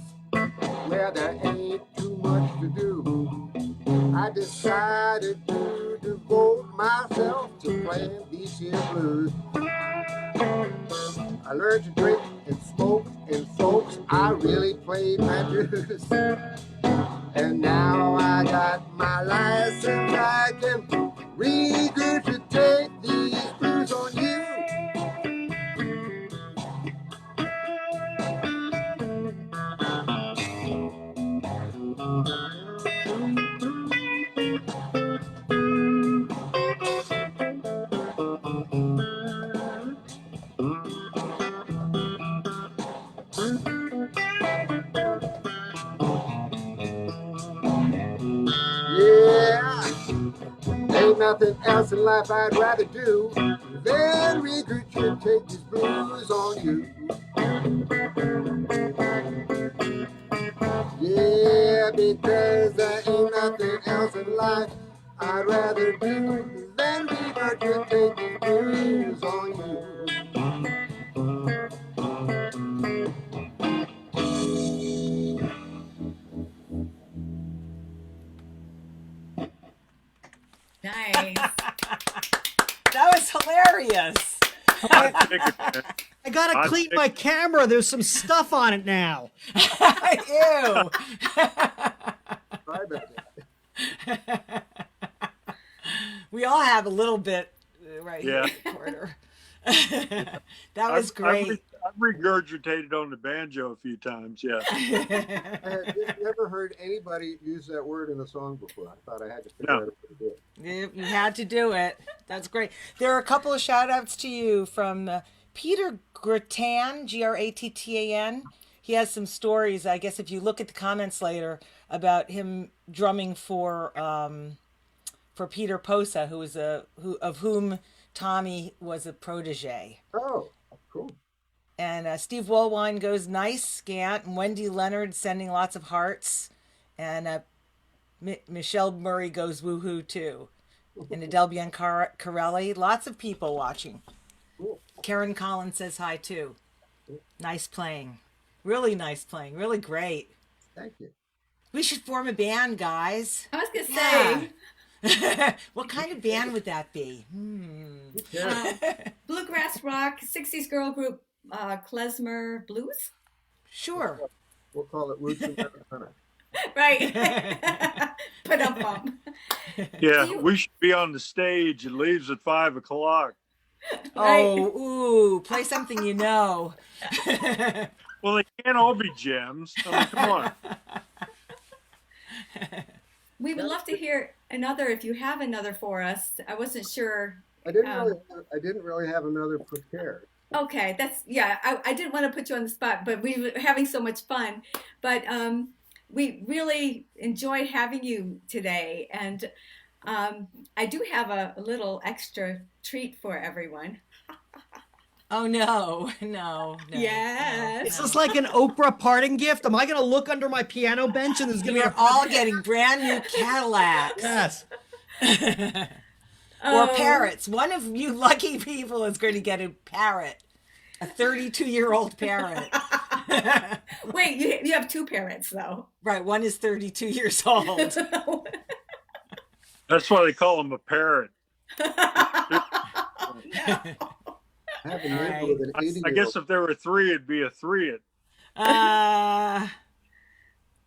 where there ain't too much to do. I decided to devote myself to playing these here blues. I learned to drink and smoke, and folks, I really played my dues. And now I got my license, I can regurgitate these blues on you. Yeah, ain't nothing else in life I'd rather do than regurgitate these blues on you. Yeah, because there ain't nothing else in life I'd rather do than regurgitate these blues on you. Nice. That was hilarious. Hot chicken, man. I gotta Hot clean chicken. my camera. There's some stuff on it now. Ew. Sorry about that. We all have a little bit right Yeah. here in the corner. That was great. I've regurgitated on the banjo a few times. Yeah. I had just never heard anybody use that word in a song before. I thought I had to figure No. out how to do it. You had to do it. That's great. There are a couple of shout outs to you from Peter Grattan, Grattan. He has some stories, I guess, if you look at the comments later, about him drumming for Peter Posa, of whom Tommy was a protege. Oh, cool. And Steve Wollwine goes, nice, Gantt. And Wendy Leonard sending lots of hearts. And Michelle Murray goes, woohoo, too. And Adele Biancarelli, lots of people watching. Cool. Karen Collins says hi, too. Nice playing. Really nice playing. Really great. Thank you. We should form a band, guys. I was gonna say, Yeah. What kind of band would that be? Yeah. bluegrass rock, 60s girl group, klezmer blues. Sure. We'll call it Roots Americana. Right. Put up bump. Yeah. Do you- We should be on the stage. It leaves at 5 o'clock. Oh, ooh, play something you know. Well, they can't all be gems. I mean, come on. We would love to hear another if you have another for us. I wasn't sure. I didn't really have another prepared. Okay, I didn't want to put you on the spot, but we were having so much fun. But we really enjoyed having you today. And I do have a little extra treat for everyone. Oh, no. Yes. Is this like an Oprah parting gift? Am I gonna look under my piano bench and there's gonna be You're all getting brand new Cadillacs. Yes. Or parrots. One of you lucky people is going to get a parrot. A 32-year-old parrot. Wait, you have two parents, though. Right, one is 32 years old. That's why they call him a parrot. I have a All neighbor right. with an I 80-year-old. guess if there were 3, it'd be a 3-it.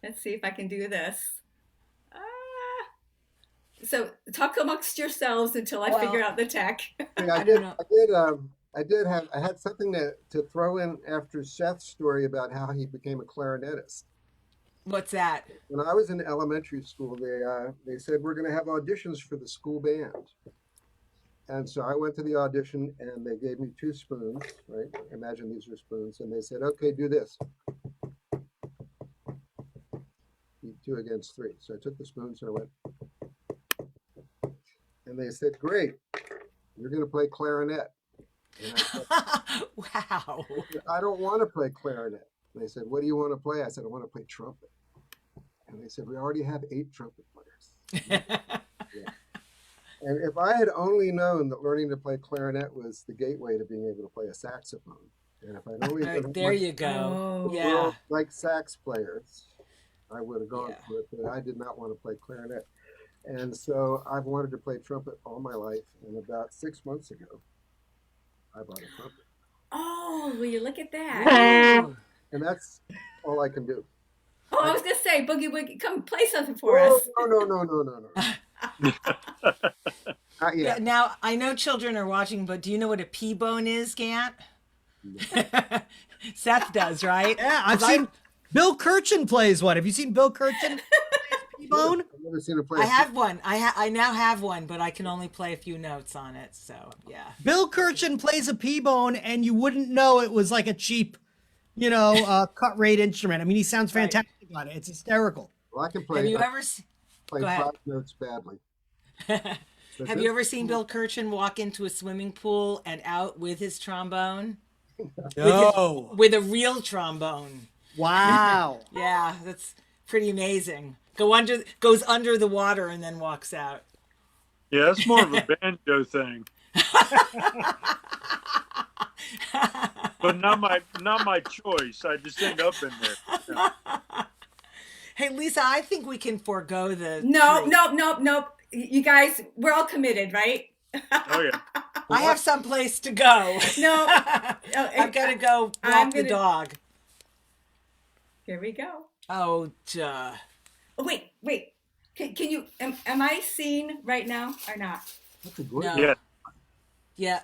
Let's see if I can do this. So talk amongst yourselves until I figure out the tech. I had something to throw in after Seth's story about how he became a clarinetist. What's that? When I was in elementary school, they said we're going to have auditions for the school band. And so I went to the audition and they gave me 2 spoons, right? Imagine these are spoons. And they said, okay, do this. 2 against 3. So I took the spoons and I went. And they said, great, you're going to play clarinet. And I said, Wow. I don't want to play clarinet. And they said, what do you want to play? I said, I want to play trumpet. And they said, we already have 8 trumpet players. Yeah. And if I had only known that learning to play clarinet was the gateway to being able to play a saxophone, and if I'd only known There you go. Oh. Yeah. like sax players, I would have gone Yeah. for it, but I did not want to play clarinet. And so I've wanted to play trumpet all my life, and about 6 months ago, I bought a trumpet. Oh, will you look at that? And that's all I can do. Oh, I was going to say, Boogie Woogie, come play something for us. No. Not Yeah, yet. now, I know children are watching, but do you know what a P-bone is, Gantt? Seth does, right? Yeah, I've 'Cause seen Bill Kirchen plays one. Have you seen Bill Kirchen play Bone? I've never seen a play. I have one. I now have one, but I can only play a few notes on it. So yeah. Bill Kirchen plays a P-bone, and you wouldn't know it was like a cheap, cut rate instrument. I mean, he sounds fantastic on it. It's hysterical. Well, I can Have play. you I ever play go ahead. 5 notes badly. have you ever seen Bill Kirchen walk into a swimming pool and out with his trombone? No. With a real trombone. Wow. Yeah, that's pretty amazing. Goes under the water and then walks out. Yeah, that's more of a banjo thing. But not my choice. I just end up in there. Hey, Lisa, I think we can forego the No, treat. nope. You guys, we're all committed, right? Oh yeah. I have some place to go. No. I've got to go walk the dog. Here we go. Oh, duh. Oh, wait. Can you, am I seen right now or not? That's a great No. Yeah. Yeah.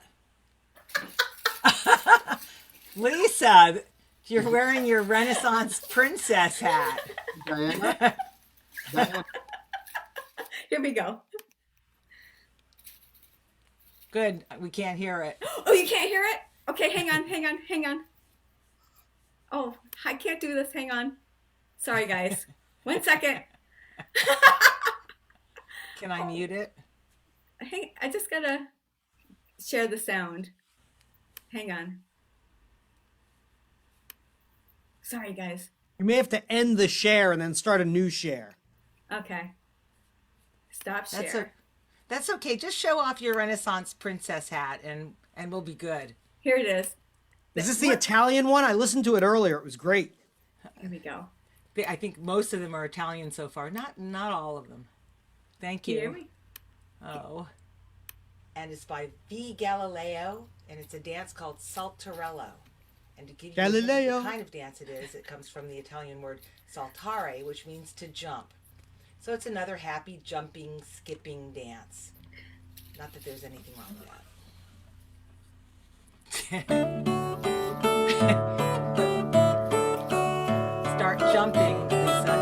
Lisa, you're wearing your Renaissance princess hat. Diana. Diana. Here we go. Good. We can't hear it. Oh, you can't hear it? Okay, hang on. Oh, I can't do this. Hang on. Sorry, guys. 1 second. Can I mute it? I just gotta share the sound. Hang on. Sorry, guys. You may have to end the share and then start a new share. Okay. Stop share. That's okay. Just show off your Renaissance princess hat and we'll be good. Here it is. Is this the Italian one? I listened to it earlier. It was great. Here we go. I think most of them are Italian so far. Not all of them. Thank you. Hear me? Oh. And it's by V. Galileo, and it's a dance called Saltarello. And to give you Galileo. the kind of dance it is, it comes from the Italian word saltare, which means to jump. So it's another happy jumping, skipping dance. Not that there's anything wrong with that. Start jumping, Lisa.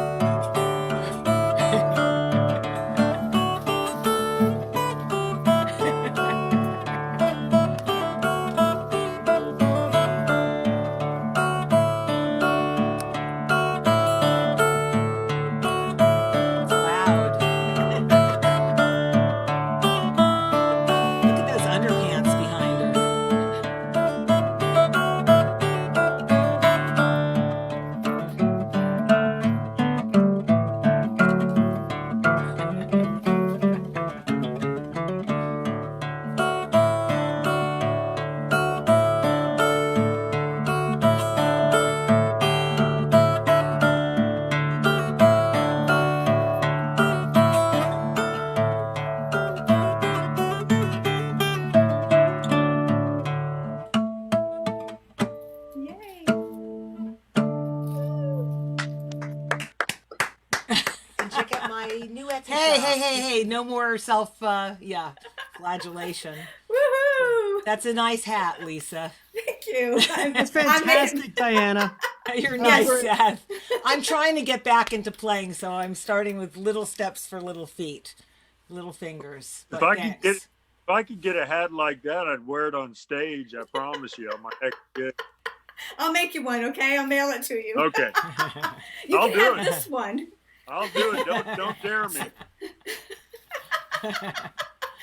It's loud. Look at those underpants behind her. Yay. And check out my new Etsy shop. Hey, no more flagellation. Woohoo! That's a nice hat, Lisa. Thank you. That's fantastic, Diana. You're nice, Seth. I'm trying to get back into playing, so I'm starting with little steps for little feet, little fingers. If But I could get a hat like that, I'd wear it on stage. I promise you. My heck, good. I'll make you one, okay? I'll mail it to you. Okay, You I'll can do have it. this one. I'll do it. Don't dare me.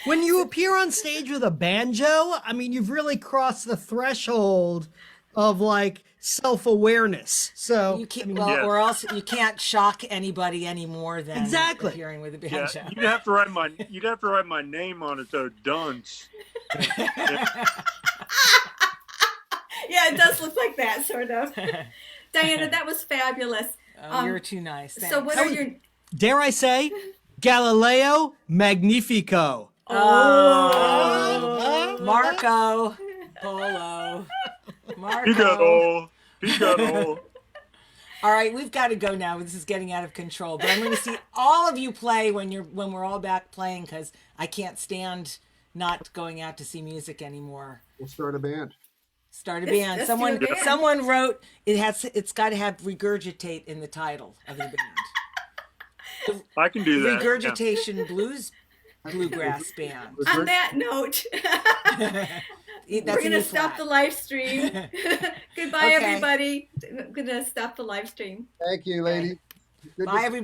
When you appear on stage with a banjo, I mean, you've really crossed the threshold of like self-awareness. So you can't, I mean, well, Yeah. or else you can't shock anybody any more than Exactly. appearing with a Yeah, banjo. you'd have to write my name on it though, Dunce. Yeah, it does look like that, sort of. Diana, that was fabulous. You're too nice. So what Thanks. are your... dare I say, Galileo Magnifico. Oh, Marco Polo. Marco. Figaro. All right, we've got to go now. This is getting out of control. But I'm going to see all of you play when we're all back playing, because I can't stand not going out to see music anymore. We'll start a band. Start a band. let's do a band. Someone wrote it's got to have regurgitate in the title of the band. I can do that. Regurgitation bluegrass band. On that note, That's we're a going new to stop flat. the live stream. Goodbye, Okay. everybody. I'm going to stop the live stream. Thank you, lady. Good to Bye, everybody.